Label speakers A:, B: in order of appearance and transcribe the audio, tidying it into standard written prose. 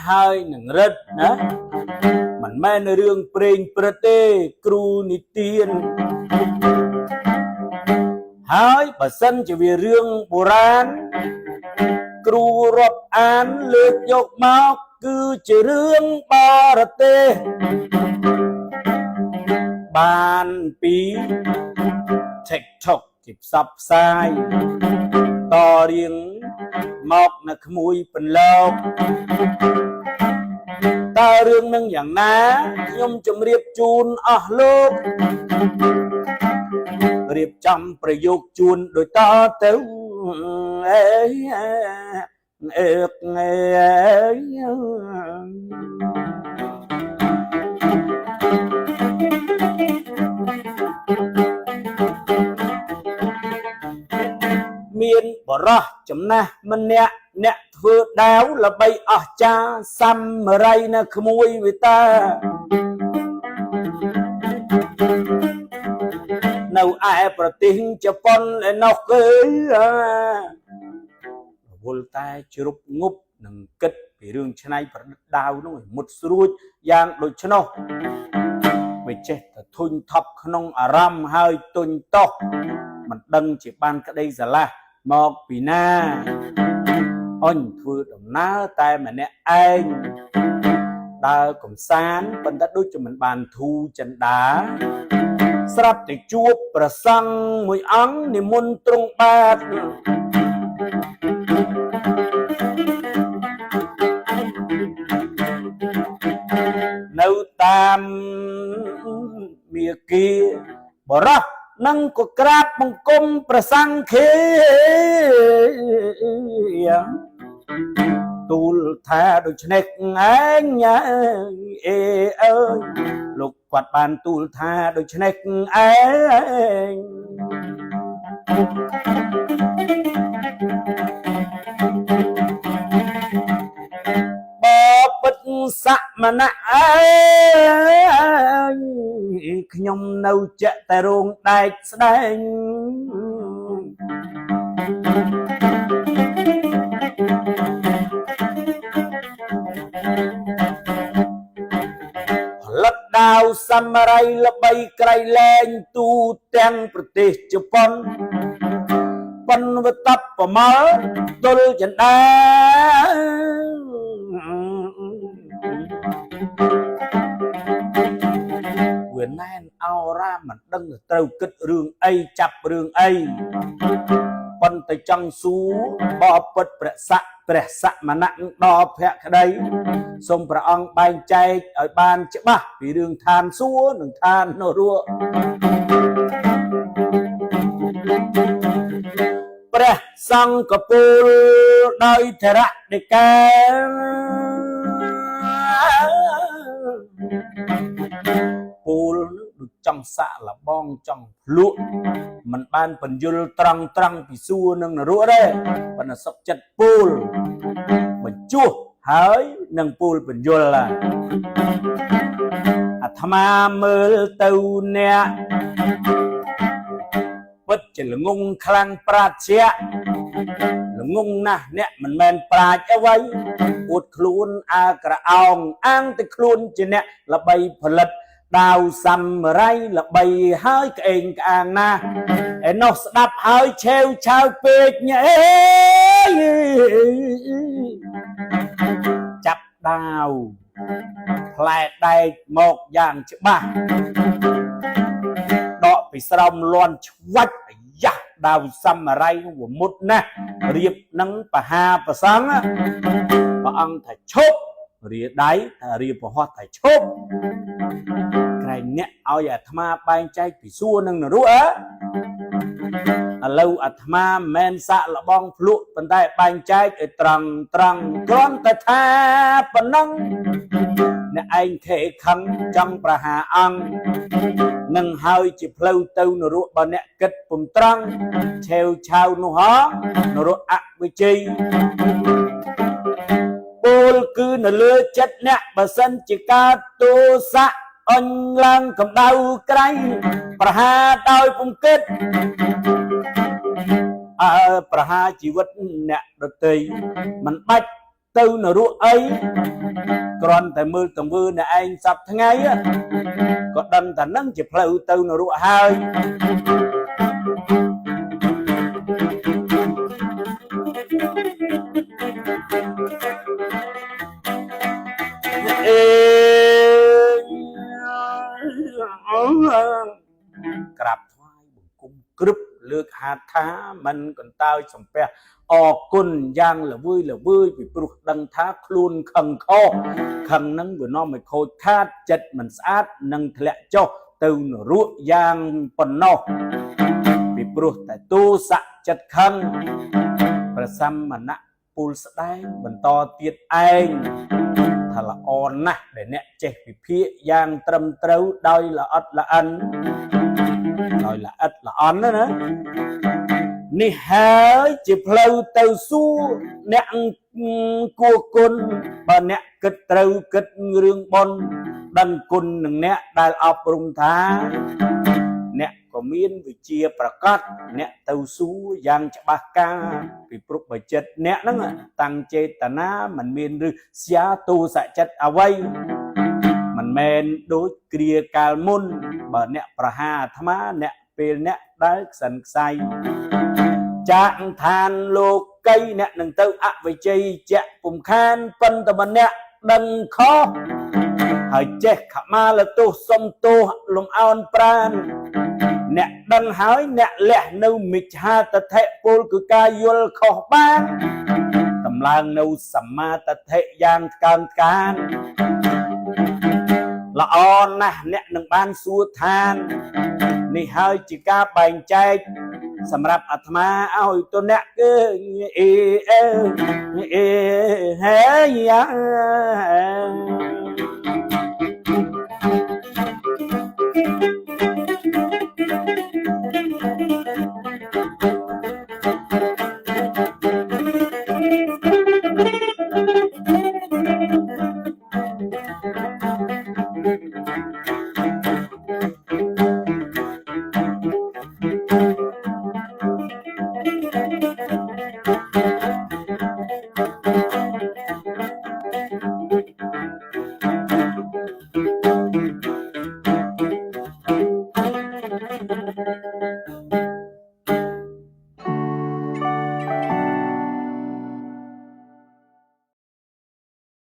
A: hơi nâng rít đó mình men rương preng prete cru ni tiên hơi bà sân chỉ vì rương bồ rán cru rộp án lượt dọc máu cứ chỉ rương ba rật tê bàn bí TikTok kịp sắp sai to riêng mọc nè khmui bình lâu ta rương nâng dạng ná nhung chùm riêng chun lúc riêng trămประโยค chun đôi ta tếu miền bỏ ra chấm na mình nè vừa đáo là bay ở cha xăm mà ray nè khmui với ta nấu aiប្រទិញជប៉ុនឯណោះគេវល់តែជ្រុបងប់នឹងគិតពីរឿងឆ្នៃប្រឌិតដាវនោះឲ្យមុតស្រួចយ៉ាងដូច្នោះវាចេះតែធុញថប់ក្នុងអារម្មណ៍ហើយទុញតោះមិនដឹងជាបានក្តីស្រឡះមកពីណាអញធ្វើដំណើរតែម្នាក់ឯងដើរកំសាន្តប៉ុន្តែដូចជាមិនបានធូរចិន្តាស្រាប់តែជួបព្រះសង្ឃមួយអង្គនិមន្តទ្រង់បាតនៅតាមមាគ៌ាបរោះនឹងក៏ក្រាបបង្គំព្រះសង្ឃេទូលថាដូចនេះឯងអេអើយលោកគាត់បានទូលថាដូចនេះឯងបបិទ្ធសមណៈអើយខ្ញុំនៅចាក់តែរោងដែកស្ដែងផលិតដាវសាមរ័យល្បីក្រៃលែងទូទាំងប្រទេសជប៉ុនប៉ុនវតបប្រមល់ទល់ចិន្តាវាណែនអោរ៉ាមិនដឹងត្រូវគិតរឿងអីចាប់រឿងអីប៉ុន្តែចង់សួរបបិទ្ធព្រះសមណៈដល់ភក្តីសូមព្រះអង្គបែងចែកឲ្យបានច្បាស់ពីរឿងឋានសួគ៌និងឋាននរកព្រះសង្ឃពូលដោយធរណិកាពូលដូចចង់សាក់លបងចង់ភ្លក់មិនបានបញ្យលត្រង់ពីសួគ៌និងនរកទេប៉ុន្តែសុខចិត្តពូលបញ្ចុះហើយនឹងពូលបញ្យលអាត្មាមើលទៅអ្នកពិតជាល្ងងខ្លាំងប្រាជ្ញាល្ងងណាស់អ្នកមិនមែនប្រាជ្ញអ្វីអួតខ្លួនអើក្រអោងអាងតែខ្លួនជាអ្នកល្បីផលិតដាវសាមរ័យល្បីហើយក្អេងក្អាងណាស់ឯនោះស្ដាប់ហើយឆេវឆាវពេកញ៉េចាប់ដាវផ្លែដែកមកយ៉ាងច្បាស់ដកពីស្រោមលន់ឆ្វាច់អាយ៉ាដាវសាមរ័យវាមុតណាស់រៀបនឹងបហាប្រសង្ឃព្រះអង្គថាឈប់រាដៃថារាប្រហោះថាឈប់ក្រែងអ្នកឲ្យអាត្មាបែងចែកពីសួគ៌នឹងនរកឥឡូវអាត្មាមិនមែនសាក់លបងភ្លក់ប៉ុន្តែបែងចែកឲ្យត្រង់គ្រាន់តែថាប៉ុណ្ណឹងអ្នកឯងខេខឹងចង់ប្រហារអង្គនឹងហើយជាផ្លូវទៅនរកបើអ្នកគិតពុំត្រង់ឆេវឆាវនោះហ៎នរកអវិជ័យពលគឺនៅលើចិត្តអ្នកបើសិនជាកើតទោសៈអញឡើងកម្ដៅក្រៃប្រហារដោយពំគិតប្រហារជីវិតអ្នកដទៃមិនបាច់ từ nửa ruộng ấy còn tại mưa tầm mưa này anh sập tháng ngày á có đâm thành nắng chụp lâu từ nửa ruộng haiกราบ group เลือกหาท้ามันก่อนตายสมเปียออกกุนย่างละวุ้ยไปปลุกดังท้าคลุนขังคอขังนั้นบนน้องไม่โคตรคาดจัดมันสะอาดนังทะเลโจตื่นรู้ย่างปนนอไปปลุกแต่ตู้สะจัดขังประซัมมันนะปูลสได้บรรทอเตียดเองถ้าละอ่อนนะเดี๋ยวนี้เจ็บพี่ย่างตรมเต้าได้ละอัดละอันnói là ít là ăn đó nữa ni hái chỉ lâu từ su nẹt cua côn và nẹt kịch trâu kịch rương bon đằng côn nằng nẹt đại ấp rung thá nẹt có miên vị chiaประกาศ nẹt từ su giang chả ba ca vì prúc bởi chất nẹt đó tăng chế tà ná mình miên rư xá tu sạ chất à vayมันแมนโดยเกลียกาลมุนบ่เนี่ยประหาธรรมะเนี่ยเป็นเนี่ยได้สันใสจางทานโลกไกเนี่ยหนึ่งเต้าอะไว้ใจจะปุ่มคานปันตะบันเนี่ยดังคอหายเจ๊ขมาละตัวสมตัวลมอ่อนปราณเนี่ยดังหายเนี่ยแหละนูมิชาตะเทปูลคือกายยลขอบ้านตำลางนูสัมมาตะเทยานการละอ่อนนะเนี่ยหนึ่งบ้านสู้ทานนี่ให้จิกาแบ่งใจสำหรับอาตมาเอาตัวเนี่ยเฮ้ย